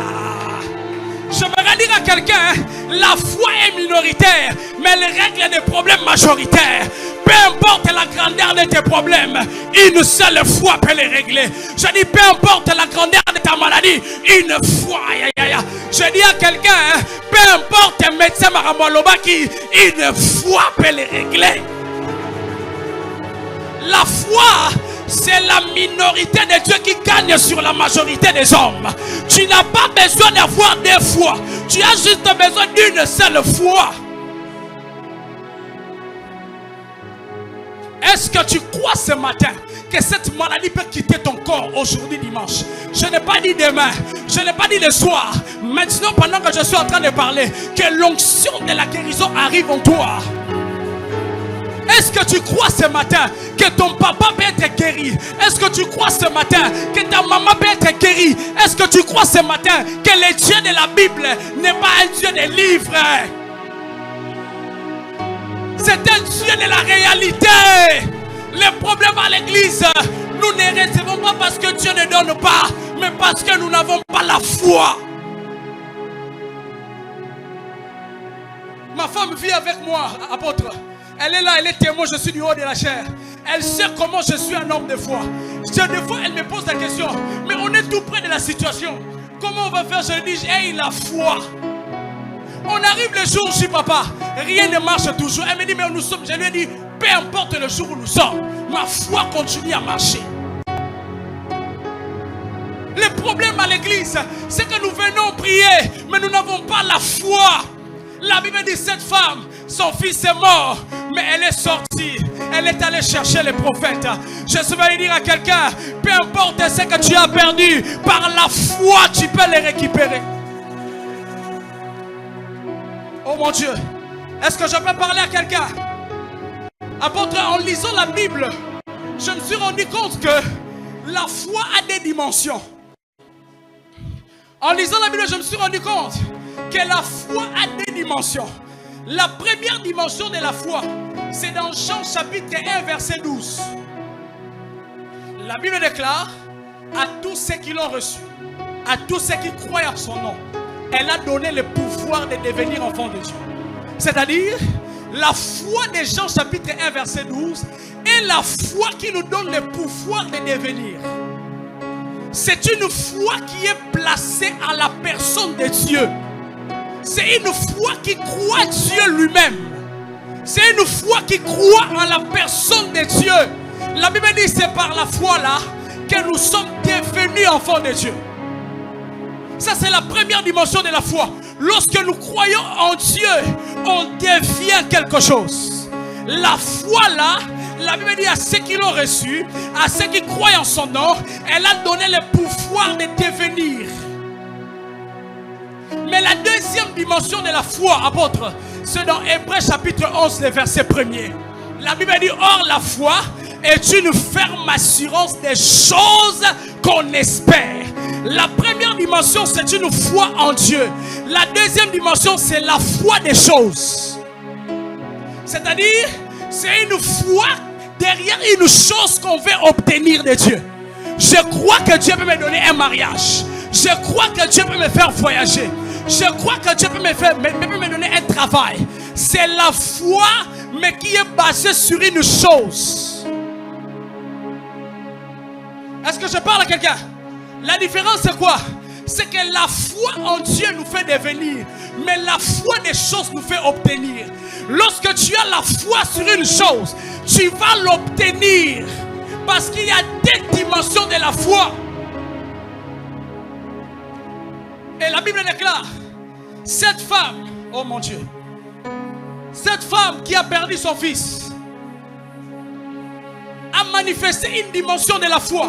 Je voudrais dire à quelqu'un, la foi est minoritaire, mais elle règle des problèmes majoritaires. Peu importe la grandeur de tes problèmes, une seule foi peut les régler. Je dis peu importe la grandeur de ta maladie, une foi. Je dis à quelqu'un, peu importe un médecin Maramoloba qui, une foi peut les régler. La foi, c'est la minorité de Dieu qui gagne sur la majorité des hommes. Tu n'as pas besoin d'avoir 2 fois. Tu as juste besoin d'une seule foi. Est-ce que tu crois ce matin que cette maladie peut quitter ton corps aujourd'hui dimanche? Je n'ai pas dit demain, je n'ai pas dit le soir. Maintenant, pendant que je suis en train de parler, que l'onction de la guérison arrive en toi. Est-ce que tu crois ce matin que ton papa peut être guéri? Est-ce que tu crois ce matin que ta maman peut être guérie? Est-ce que tu crois ce matin que le Dieu de la Bible n'est pas un Dieu des livres? C'est un Dieu de la réalité. Les problèmes à l'église, nous ne recevons pas parce que Dieu ne donne pas, mais parce que nous n'avons pas la foi. Ma femme vit avec moi, apôtre. Elle est là, elle est témoin, je suis du haut de la chair. Elle sait comment je suis un homme de foi. Des fois, elle me pose la question, mais on est tout près de la situation. Comment on va faire? Je lui dis, hey, la foi. On arrive le jour où je suis papa, rien ne marche toujours. Elle me dit, mais nous sommes, je lui ai dit, peu importe le jour où nous sommes, ma foi continue à marcher. Les problèmes à l'église l'église, c'est que nous venons prier, mais nous n'avons pas la foi. La Bible dit cette femme, son fils est mort, mais elle est sortie. Elle est allée chercher les prophètes. Je suis venu dire à quelqu'un, peu importe ce que tu as perdu, par la foi, tu peux les récupérer. Oh mon Dieu, est-ce que je peux parler à quelqu'un? Apôtre, en lisant la Bible, je me suis rendu compte que la foi a des dimensions. En lisant la Bible, je me suis rendu compte que la foi a des dimensions. La première dimension de la foi, c'est dans Jean chapitre 1, verset 12. La Bible déclare, à tous ceux qui l'ont reçu, à tous ceux qui croient en son nom, elle a donné le pouvoir de devenir enfant de Dieu. C'est-à-dire, la foi de Jean chapitre 1, verset 12, est la foi qui nous donne le pouvoir de devenir. C'est une foi qui est placée à la personne de Dieu. C'est une foi qui croit Dieu lui-même. C'est une foi qui croit en la personne de Dieu. La Bible dit c'est par la foi là que nous sommes devenus enfants de Dieu. Ça c'est la première dimension de la foi. Lorsque nous croyons en Dieu, on devient quelque chose. La foi là, la Bible dit à ceux qui l'ont reçu, à ceux qui croient en son nom, elle a donné le pouvoir de devenir. Mais la deuxième dimension de la foi, apôtre, c'est dans Hébreux chapitre 11, le verset 1er. La Bible dit, or la foi est une ferme assurance des choses qu'on espère. La première dimension, c'est une foi en Dieu. La deuxième dimension, c'est la foi des choses. C'est-à-dire, c'est une foi derrière une chose qu'on veut obtenir de Dieu. Je crois que Dieu peut me donner un mariage. Je crois que Dieu peut me faire voyager. Je crois que Dieu peut me donner un travail. C'est la foi, mais qui est basée sur une chose. Est-ce que je parle à quelqu'un? La différence c'est quoi? C'est que la foi en Dieu nous fait devenir, mais la foi des choses nous fait obtenir. Lorsque tu as la foi sur une chose, tu vas l'obtenir. Parce qu'il y a deux dimensions de la foi. Et la Bible déclare, cette femme, oh mon Dieu, cette femme qui a perdu son fils a manifesté une dimension de la foi.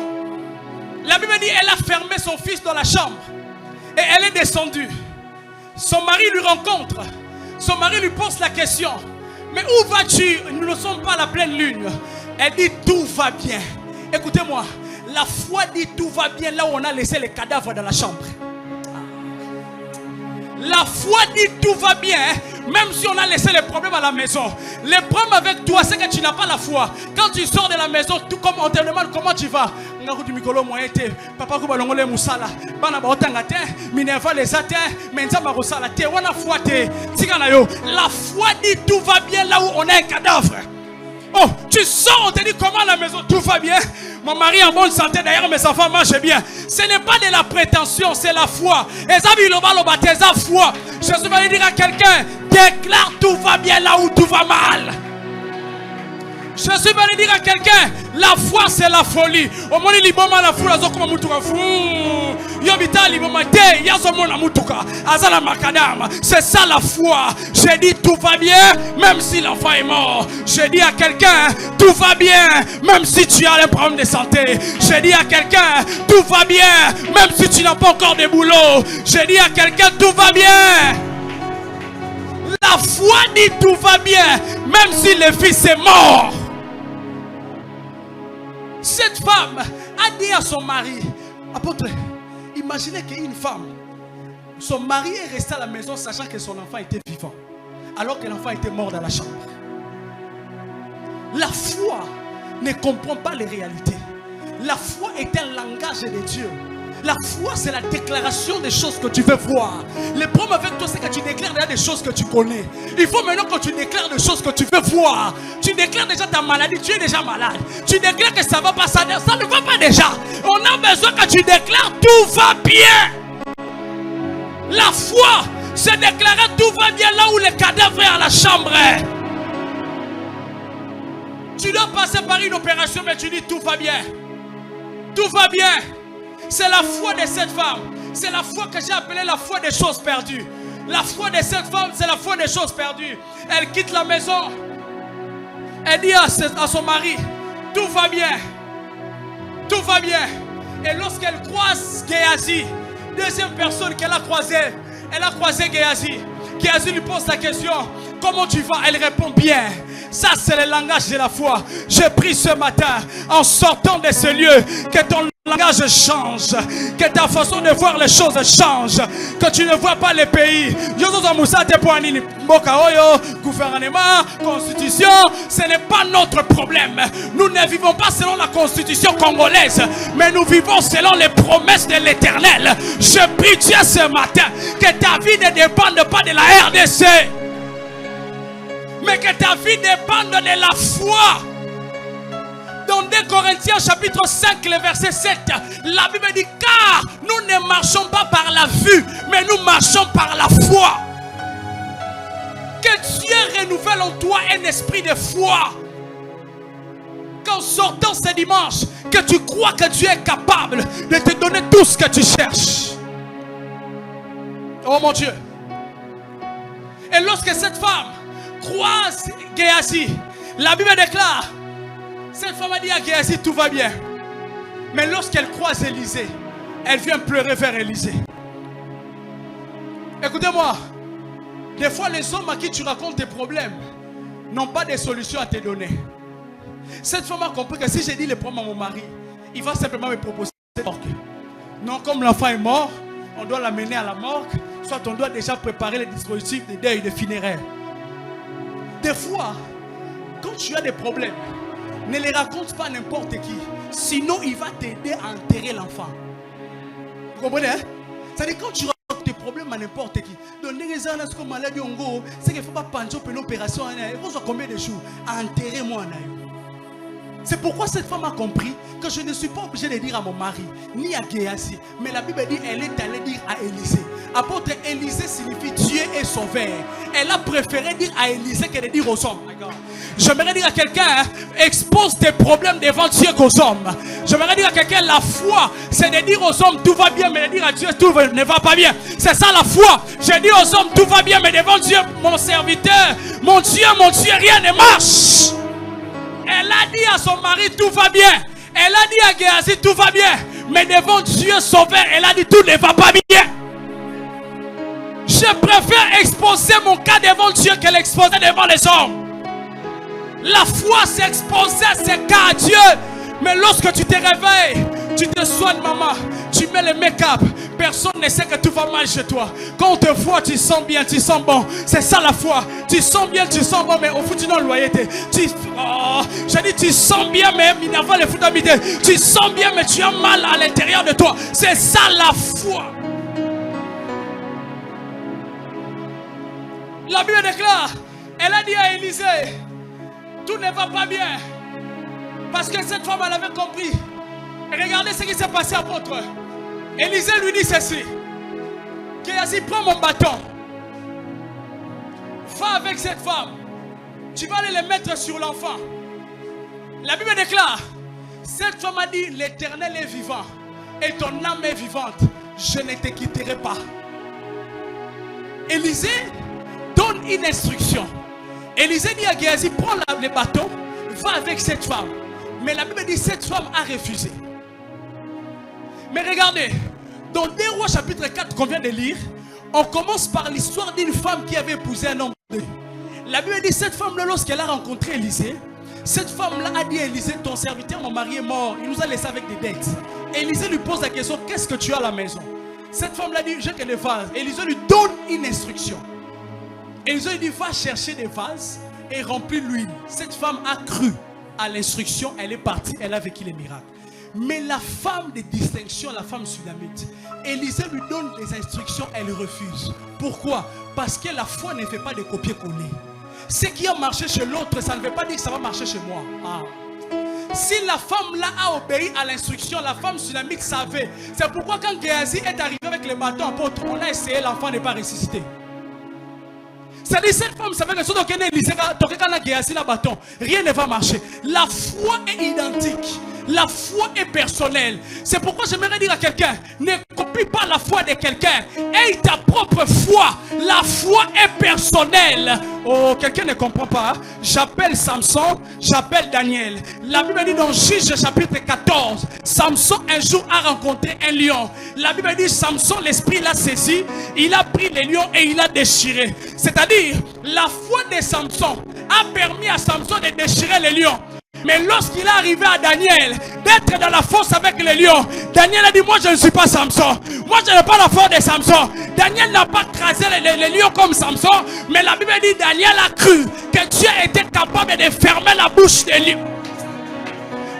La Bible dit, elle a fermé son fils dans la chambre et elle est descendue. Son mari lui rencontre. Son mari lui pose la question, mais où vas-tu? Nous ne sommes pas à la pleine lune. Elle dit, tout va bien. Écoutez-moi, la foi dit tout va bien là où on a laissé les cadavres dans la chambre. La foi dit tout va bien, même si on a laissé les problèmes à la maison. Le problème avec toi, c'est que tu n'as pas la foi. Quand tu sors de la maison, tout comme on te demande comment tu vas. Papa Kubalongole Moussala, Banaba Otangate, Minerva les Athènes, Menzama Rosala, Tewana foi te, Tiganayo. La foi dit tout va bien là où on a un cadavre. Oh, tu sors, on te dit comment la maison, tout va bien. Mon mari est en bonne santé, d'ailleurs mes enfants mangent bien. Ce n'est pas de la prétention, c'est la foi. Et ça, foi. Je suis venu dire à quelqu'un, déclare tout va bien là où tout va mal. Je suis venu dire à quelqu'un, la foi c'est la folie. Au moins il liboma la foule azokoma mutuka fou. Yobita liboma te yazomona mutuka azala makadam. C'est ça la foi. J'ai dit tout va bien même si l'enfant est mort. J'ai dit à quelqu'un tout va bien même si tu as un problème de santé. J'ai dit à quelqu'un tout va bien même si tu n'as pas encore de boulot. J'ai dit à quelqu'un tout va bien. La foi dit tout va bien même si le fils est mort. Cette femme a dit à son mari, apôtre, imaginez qu'une femme, son mari est resté à la maison sachant que son enfant était vivant, alors que l'enfant était mort dans la chambre. La foi ne comprend pas les réalités. La foi est un langage de Dieu. La foi, c'est la déclaration des choses que tu veux voir. Le problème avec toi, c'est que tu déclares déjà des choses que tu connais. Il faut maintenant que tu déclares des choses que tu veux voir. Tu déclares déjà ta maladie, tu es déjà malade. Tu déclares que ça ne va pas, ça ne va pas déjà. On a besoin que tu déclares tout va bien. La foi, c'est déclarer tout va bien là où le cadavre est à la chambre. Tu dois passer par une opération, mais tu dis tout va bien. Tout va bien. C'est la foi de cette femme C'est la foi que j'ai appelée la foi des choses perdues. La foi de cette femme, c'est la foi des choses perdues. Elle quitte la maison. Elle dit à son mari, tout va bien. Tout va bien. Et lorsqu'elle croise Géasi, deuxième personne qu'elle a croisée, elle a croisé Géasi. Géasi lui pose la question, comment tu vas? Elle répond bien. Ça c'est le langage de la foi. J'ai pris ce matin, en sortant de ce lieu, que ton langage change, que ta façon de voir les choses change, que tu ne vois pas les pays. Gouvernement, constitution, ce n'est pas notre problème. Nous ne vivons pas selon la constitution congolaise, mais nous vivons selon les promesses de l'Éternel. Je prie Dieu ce matin que ta vie ne dépende pas de la RDC, mais que ta vie dépende de la foi. Dans 2 Corinthiens chapitre 5, le verset 7, la Bible dit, car nous ne marchons pas par la vue, mais nous marchons par la foi. Que Dieu renouvelle en toi un esprit de foi. Qu'en sortant ce dimanche, que tu crois que Dieu est capable de te donner tout ce que tu cherches. Oh mon Dieu. Et lorsque cette femme croise Géasi, la Bible déclare, cette femme a dit à Géasi, tout va bien. Mais lorsqu'elle croise Élisée, elle vient pleurer vers Élisée. Écoutez-moi, des fois les hommes à qui tu racontes tes problèmes n'ont pas de solutions à te donner. Cette femme a compris que si j'ai dit les problèmes à mon mari, il va simplement me proposer une morgue. Non, comme l'enfant est mort, on doit l'amener à la morgue, soit on doit déjà préparer les dispositifs de deuil, de funéraires. Des fois, quand tu as des problèmes, ne les raconte pas n'importe qui. Sinon, il va t'aider à enterrer l'enfant. Vous comprenez? Hein? C'est-à-dire quand tu racontes tes problèmes à n'importe qui. Donc, les gens qui sont malades, c'est qu'il ne faut pas penser pour une opération. Il faut combien de jours à enterrer moi. C'est pourquoi cette femme a compris que je ne suis pas obligé de dire à mon mari, ni à Géasi. Mais la Bible dit, elle est allée dire à Élisée. Apôtre, Élisée signifie Dieu est sauveur. Elle a préféré dire à Élisée que de dire aux hommes. J'aimerais dire à quelqu'un, expose tes problèmes devant Dieu qu'aux hommes. J'aimerais dire à quelqu'un, la foi, c'est de dire aux hommes tout va bien, mais de dire à Dieu tout ne va pas bien. C'est ça la foi. Je dis aux hommes tout va bien, mais devant Dieu, mon serviteur, mon Dieu, rien ne marche. Elle a dit à son mari tout va bien. Elle a dit à Géasi tout va bien. Mais devant Dieu sauveur, elle a dit tout ne va pas bien. Je préfère exposer mon cas devant Dieu que l'exposer devant les hommes. La foi c'est exposer ses cas à Dieu. Mais lorsque tu te réveilles, tu te soignes maman, tu mets le make-up, personne ne sait que tout va mal chez toi. Quand on te voit, tu sens bien, tu sens bon. C'est ça la foi. Tu sens bien, tu sens bon, mais au fond tu n'as loyauté. J'ai dit tu sens bien, mais il n'y a pas le foot habité. Tu sens bien, mais tu as mal à l'intérieur de toi. C'est ça la foi. La Bible déclare, elle a dit à Élisée, tout ne va pas bien. Parce que cette femme, elle avait compris. Et regardez ce qui s'est passé, apôtre. Élisée lui dit ceci. Géasi, prends mon bâton. Va avec cette femme. Tu vas aller le mettre sur l'enfant. La Bible déclare, cette femme a dit, l'Éternel est vivant. Et ton âme est vivante. Je ne te quitterai pas. Élisée donne une instruction. Élisée dit à Géasi, prends le bâton. Va avec cette femme. Mais la Bible dit cette femme a refusé. Mais regardez, dans 2 Rois chapitre 4 qu'on vient de lire, on commence par l'histoire d'une femme qui avait épousé un homme. La Bible dit cette femme-là, lorsqu'elle a rencontré Élisée, cette femme-là a dit à Élisée, ton serviteur, mon mari est mort, il nous a laissé avec des dettes. Élisée lui pose la question, qu'est-ce que tu as à la maison? Cette femme-là dit, j'ai que des vases. Élisée lui donne une instruction. Élisée lui dit, va chercher des vases et remplis l'huile. Cette femme a cru à l'instruction, elle est partie, elle a vécu les miracles. Mais la femme de distinction, la femme sunamite, Élisée lui donne des instructions, elle refuse. Pourquoi? Parce que la foi ne fait pas de copier-coller. Ce qui a marché chez l'autre, ça ne veut pas dire que ça va marcher chez moi. Si la femme là a obéi à l'instruction, la femme sunamite savait. C'est pourquoi quand Géasi est arrivé avec le bâton apôtre, on a essayé, l'enfant n'est pas ressuscité. C'est-à-dire cette femme savait que si on a Géasi le bâton, rien ne va marcher. La foi est identique. La foi est personnelle. C'est pourquoi j'aimerais dire à quelqu'un, ne copie pas la foi de quelqu'un. Aie ta propre foi. La foi est personnelle. Oh, quelqu'un ne comprend pas. J'appelle Samson, j'appelle Daniel. La Bible dit dans Juge chapitre 14, Samson un jour a rencontré un lion. La Bible dit Samson, l'esprit l'a saisi, il a pris les lions et il a déchiré. C'est-à-dire, la foi de Samson a permis à Samson de déchirer les lions. Mais lorsqu'il est arrivé à Daniel d'être dans la fosse avec les lions, Daniel a dit, moi je ne suis pas Samson. Moi je n'ai pas la foi de Samson. Daniel n'a pas crasé les lions comme Samson. Mais la Bible dit, Daniel a cru que Dieu était capable de fermer la bouche des lions.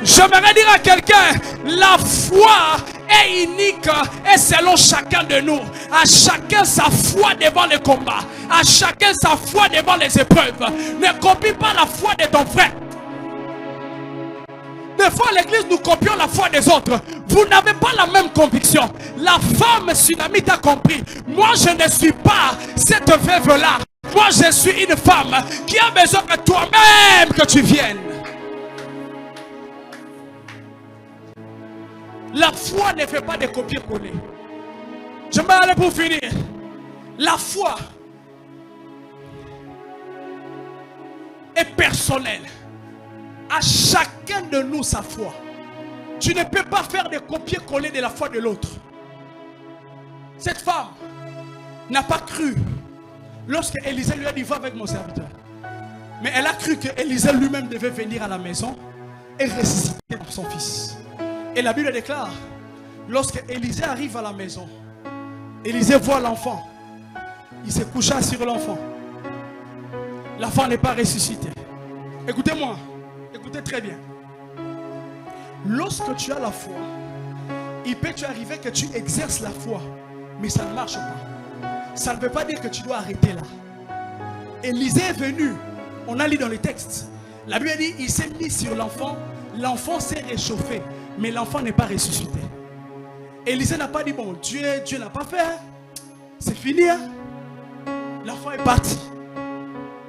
J'aimerais dire à quelqu'un, la foi est unique et selon chacun de nous. À chacun sa foi devant le combat. À chacun sa foi devant les épreuves. Ne copie pas la foi de ton frère. Des fois à l'église nous copions la foi des autres. Vous n'avez pas la même conviction. La femme Tsunamite a compris. Moi je ne suis pas cette veuve là. Moi je suis une femme qui a besoin que toi-même que tu viennes. La foi ne fait pas de copier-coller. Je vais aller pour finir. La foi est personnelle. À chacun de nous sa foi. Tu ne peux pas faire de copier-coller de la foi de l'autre. Cette femme n'a pas cru lorsque Élisée lui a dit va avec mon serviteur. Mais elle a cru que Élisée lui-même devait venir à la maison et ressusciter son fils. Et la Bible déclare, lorsque Élisée arrive à la maison, Élisée voit l'enfant. Il se coucha sur l'enfant. L'enfant n'est pas ressuscité. Écoutez-moi. Écoutez très bien. Lorsque tu as la foi, il peut t'arriver que tu exerces la foi, mais ça ne marche pas. Ça ne veut pas dire que tu dois arrêter là. Élisée est venu, on a lu dans les textes. La Bible dit, il s'est mis sur l'enfant, l'enfant s'est réchauffé, mais l'enfant n'est pas ressuscité. Élisée n'a pas dit, bon, Dieu n'a pas fait, c'est fini. L'enfant est parti.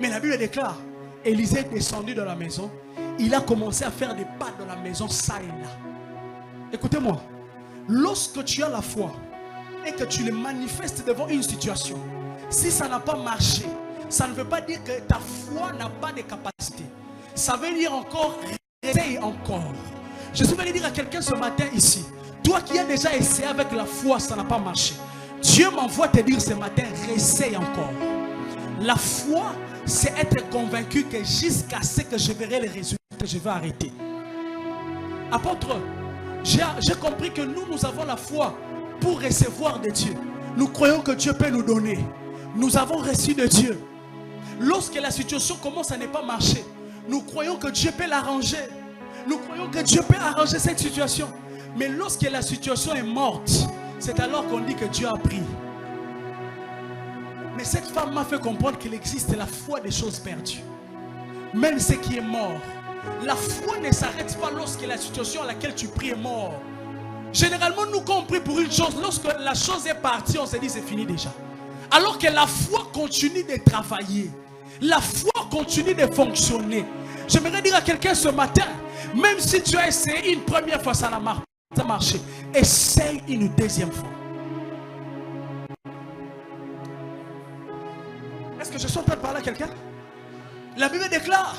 Mais la Bible déclare, Élisée est descendu dans la maison. Il a commencé à faire des pas dans la maison, ça et là. Écoutez-moi. Lorsque tu as la foi et que tu le manifestes devant une situation, si ça n'a pas marché, ça ne veut pas dire que ta foi n'a pas de capacité. Ça veut dire encore, essaye encore. Je suis venu dire à quelqu'un ce matin ici, toi qui as déjà essayé avec la foi, ça n'a pas marché. Dieu m'envoie te dire ce matin, essaye encore. La foi, c'est être convaincu que jusqu'à ce que je verrai les résultats, je vais arrêter. Apôtre, j'ai compris que nous avons la foi pour recevoir de Dieu. Nous croyons que Dieu peut nous donner. Nous avons reçu de Dieu. Lorsque la situation commence à ne pas marcher, nous croyons que Dieu peut l'arranger. Nous croyons que Dieu peut arranger cette situation. Mais lorsque la situation est morte, c'est alors qu'on dit que Dieu a pris. Mais cette femme m'a fait comprendre qu'il existe la foi des choses perdues. Même ce qui est mort. La foi ne s'arrête pas lorsque la situation à laquelle tu pries est mort. Généralement, nous quand on prie pour une chose, lorsque la chose est partie, on se dit c'est fini déjà. Alors que la foi continue de travailler. La foi continue de fonctionner. J'aimerais dire à quelqu'un ce matin, même si tu as essayé une première fois, ça n'a pas marché. Essaye une deuxième fois. Est-ce que je suis en train de parler à quelqu'un? La Bible déclare,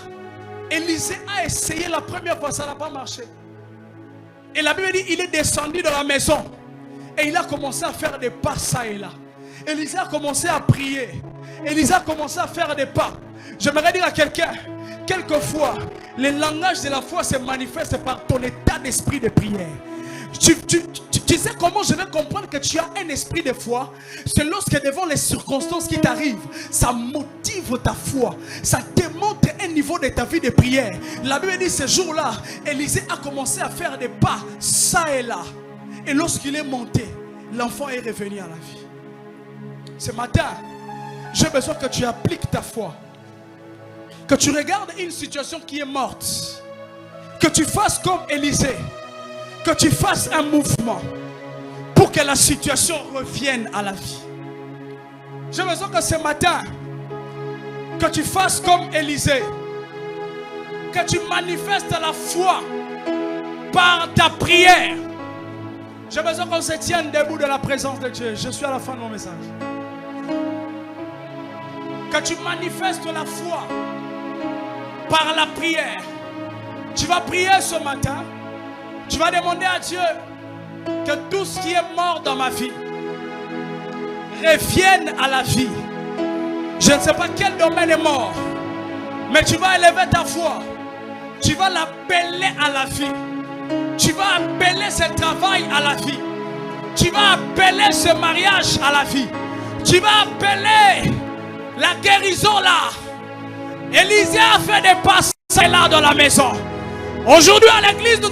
Élisée a essayé la première fois, ça n'a pas marché. Et la Bible dit, il est descendu dans la maison. Et il a commencé à faire des pas ça et là. Élisée a commencé à prier. Élisée a commencé à faire des pas. J'aimerais dire à quelqu'un, quelquefois, le langage de la foi se manifeste par ton état d'esprit de prière. Tu sais comment je vais comprendre que tu as un esprit de foi? C'est lorsque devant les circonstances qui t'arrivent, ça motive ta foi. Ça démontre un niveau de ta vie de prière. La Bible dit ce jour-là, Élisée a commencé à faire des pas, ça et là. Et lorsqu'il est monté, l'enfant est revenu à la vie. Ce matin, j'ai besoin que tu appliques ta foi. Que tu regardes une situation qui est morte. Que tu fasses comme Élisée. Que tu fasses un mouvement pour que la situation revienne à la vie. J'ai besoin que ce matin, que tu fasses comme Élisée, que tu manifestes la foi par ta prière. J'ai besoin qu'on se tienne debout de la présence de Dieu. Je suis à la fin de mon message. Que tu manifestes la foi par la prière. Tu vas prier ce matin. Tu vas demander à Dieu que tout ce qui est mort dans ma vie revienne à la vie. Je ne sais pas quel domaine est mort, mais tu vas élever ta foi. Tu vas l'appeler à la vie. Tu vas appeler ce travail à la vie. Tu vas appeler ce mariage à la vie. Tu vas appeler la guérison là. Élisée a fait des passages là dans la maison. Aujourd'hui à l'église, nous avons